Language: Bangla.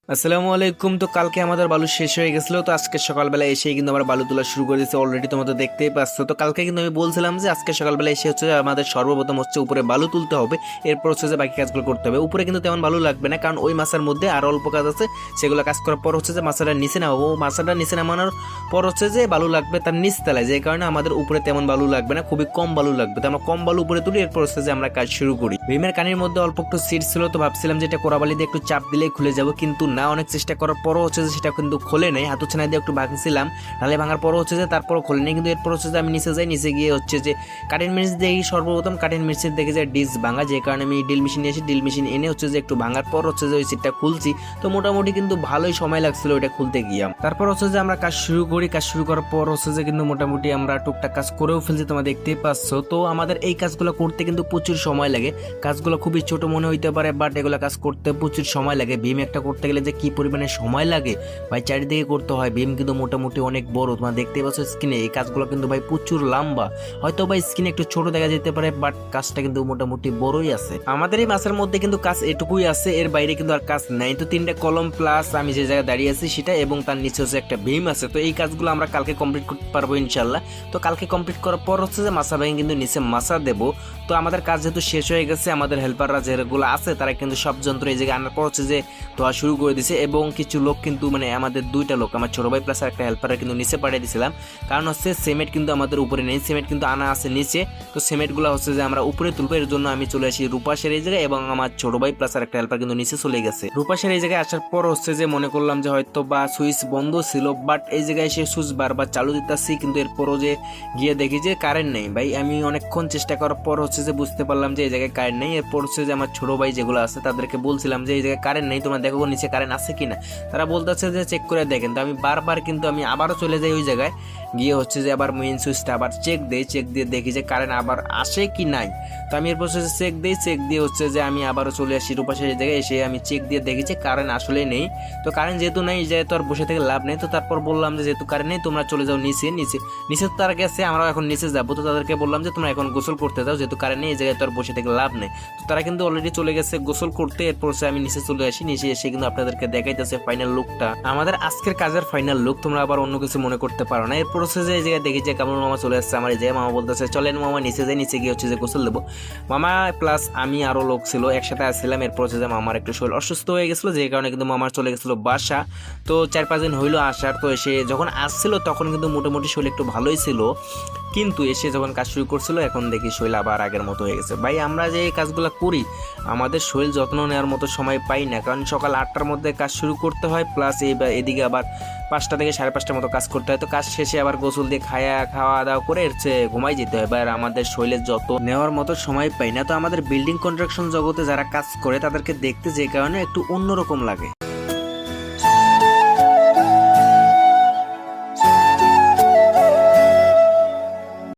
আসসালামু আলাইকুম। তো কালকে আমাদের বালু শেষ হয়ে গেছিলো, তো আজকে সকালবেলা এসেই কিন্তু আমরা বালু তোলা শুরু করে দিয়েছি। অলরেডি তোমরা তো দেখতেই পাচ্ছ। তো কালকে কিন্তু আমি বলছিলাম যে আজকে সকালবেলা এসে হচ্ছে আমাদের সর্বপ্রথম হচ্ছে উপরে বালু তুলতে হবে, এরপর হচ্ছে যে বাকি কাজগুলো করতে হবে। উপরে কিন্তু তেমন বালু লাগবে না, কারণ ওই মাছের মধ্যে আর অল্প কাজ আছে, সেগুলো কাজ করার পর হচ্ছে যে মাছটা নিচে নামাবো। মাছটা নিচে নামানোর পর হচ্ছে যে বালু লাগবে তার নিচ তলায়, যে কারণে আমাদের উপরে তেমন বালু লাগবে না, খুবই কম বালু লাগবে। তো আমরা কম বালু উপরে তুলি, এরপর হচ্ছে যে আমরা কাজ শুরু করি। ভীমের কানির মধ্যে অল্প একটু সিট ছিল, তো ভাবছিলাম যে এটা কোরাবালি দিয়ে একটু চাপ দিলেই খুলে যাবো, কিন্তু না, অনেক চেষ্টা করার পরও হচ্ছে যে সেটা কিন্তু খোলে নাই। হাতুছানা দিয়ে একটু ভাঙছিলাম, নালে ভাঙার পরও হচ্ছে যে তারপরও খোলে নাই। কিন্তু এরপর হচ্ছে যে আমি নিচে যাই, নিচে গিয়ে হচ্ছে যে কারেন্ট মির্চ দেখি, সর্বপ্রথম কারেন্ট মির্চের দেখে যে ডিস ভাঙা, যে কারণে আমি ড্রিল মেশিন নিয়ে এসে ড্রিল মেশিন এনে হচ্ছে যে একটু ভাঙার পর হচ্ছে যে ওই সিটটা খুলছি। তো মোটামুটি কিন্তু ভালোই সময় লাগছিল ওইটা খুলতে গিয়ে। তারপর হচ্ছে যে আমরা কাজ শুরু করি। কাজ শুরু করার পর হচ্ছে যে কিন্তু মোটামুটি আমরা টুকটাক কাজ করেও ফেলছি, তোমরা দেখতেই পাচ্ছ। তো আমাদের এই কাজগুলো করতে কিন্তু প্রচুর সময় লাগে। কাজগুলো খুবই ছোট মনে হইতে পারে, বাট এগুলো কাজ করতে প্রচুর সময় লাগে। ভীম একটা করতে গেলে যে কি পরিমাণে সময় লাগে ভাই, চারিদিকে করতে হয়। ভীম কিন্তু মোটামুটি অনেক বড়, তোমরা দেখতে পাচ্ছ স্ক্রিনে। এই কাজগুলো কিন্তু ভাই প্রচুর লম্বা, হয়তো ভাই স্ক্রিনে একটু ছোট দেখা যেতে পারে, বাট কাজটা কিন্তু মোটামুটি বড়ই আছে। আমাদের এই মাছের মধ্যে কিন্তু কাজ এটুকুই আছে, এর বাইরে কিন্তু আর কাজ নাই। তো 3টা কলম প্লাস আমি যে জায়গায় দাঁড়িয়ে আছি সেটা, এবং তার নিচে হচ্ছে একটা ভীম আছে। তো এই কাজগুলো আমরা কালকে কমপ্লিট করতে পারবো ইনশাল্লাহ। তো কালকে কমপ্লিট করার পর হচ্ছে যে মাছা ভেঙে কিন্তু নিচে মাছা দেবো। তো আমাদের কাজ যেহেতু শেষ হয়ে গেছে, আমাদের হেল্পাররা যেগুলো আছে তারা কিন্তু সব যন্ত্র এই জায়গায় আনার পর হচ্ছে যে ধোয়া শুরু করে দিছে, এবং কিছু লোক কিন্তু মানে আমাদের 2টা লোক, আমার ছোট ভাই প্লাস আর একটা হেল্পারে কিন্তু নিচে পাঠিয়ে দিয়েছিলাম। কারণ হচ্ছে সিমেন্ট কিন্তু আমাদের উপরে নেই, সিমেন্ট কিন্তু আনা আছে নিচে। তো সিমেন্টগুলো হচ্ছে যে আমরা উপরে তুলবো, এর জন্য আমি চলে আসি রূপাশের এই জায়গায়, এবং আমার ছোট ভাই প্লাস আর একটা হেল্পার কিন্তু নিচে চলে গেছে। রূপাশের এই জায়গায় আসার পর হচ্ছে যে মনে করলাম যে হয়তো বা সুইচ বন্ধ ছিল, বাট এই জায়গায় এসে সুইচ বারবার চালু দিতেছি, কিন্তু এরপরও যে গিয়ে দেখি যে কারেন্ট নেই। ভাই আমি অনেকক্ষণ চেষ্টা করার পর হচ্ছে যে বুঝতে পারলাম যে এই জায়গায় কারেন্ট নেই। এরপর হচ্ছে যে আমার ছোট ভাই যেগুলো আছে তাদেরকে বলছিলাম যে এই জায়গায় কারেন্ট নেই, তোমরা দেখো নিচে কারেন্ট আছে কিনা। তারা বলতেছে যে চেক করে দেখেন। তো আমি বারবার কিন্তু আমি আবারও চলে যাই ওই জায়গায়, গিয়ে হচ্ছে যে আবার মেইন সুইচটা আবার চেক দিই, চেক দিয়ে দেখি যে কারেন্ট আবার আসে কি নাই। তো আমি এরপর হচ্ছে চেক দিই, চেক দিয়ে হচ্ছে যে আমি আবারও চলে আসি রূপাশের জায়গায়, এসে আমি চেক দিয়ে দেখি যে কারেন্ট আসলে নেই। তো কারেন্ট যেহেতু নেই, এই জায়গায় তো আর বসে থেকে লাভ নেই। তো তারপর বললাম যে যেহেতু কারেন্ট নেই তোমরা চলে যাও নিচে। নিচে নিচে তো তারা গেছে, আমরা এখন নিচে যাবো। তো তাদেরকে বললাম যে তোমরা এখন গোসল করতে যাও, যেহেতু কারেন্ট নেই, এই জায়গায় তো আর বসে থেকে লাভ নেই। তো তারা কিন্তু অলরেডি চলে গেছে গোসল করতে। এরপর আমি নিচে চলে আসি, নিচে এসে কিন্তু আপনাদেরকে দেখাইতেছে ফাইনাল লুকটা, আমাদের আজকের কাজের ফাইনাল লুক। তোমরা আবার অন্য কিছু মনে করতে পারো না। এরপর হচ্ছে যে এই জায়গায় দেখি যে কামরুল মামা চলে আসছে আমার এই জায়গায়। মামা বলতেছে চলেন মামা নিচে যাই, নিচে গিয়ে হচ্ছে যে গোসল দেবো। মামা প্লাস আমি আরো লোক ছিল একসাথে আসছিলাম। এরপর হচ্ছে যে মামার একটু শরীর অসুস্থ হয়ে গেছিলো, যে কারণে কিন্তু মামার চলে গেছিলো বাসা। তো 4-5 দিন হইলো আসার। তো এসে যখন আসছিল তখন কিন্তু মোটামুটি শরীর একটু ভালোই ছিল, কিন্তু এসে যখন কাজ শুরু করছিল এখন দেখি শরীর আবার আগের মতো হয়ে গেছে। ভাই আমরা যে এই কাজগুলো করি আমাদের শরীর যত্ন নেওয়ার মতো সময় পাই না, কারণ সকাল 8টার মধ্যে কাজ শুরু করতে হয়, প্লাস এদিকে আবার 5টা থেকে 5:30টার মতো কাজ করতে হয়। তো কাজ শেষে আবার গোসল দিয়ে খাওয়া দাওয়া করে ঘুমাই যেতে হয়। আর আমাদের শরীরের যত নেওয়ার মতো সময় পাই না। তো আমাদের বিল্ডিং কনস্ট্রাকশন জগতে যারা কাজ করে তাদেরকে দেখতে যে কারণে একটু অন্যরকম লাগে।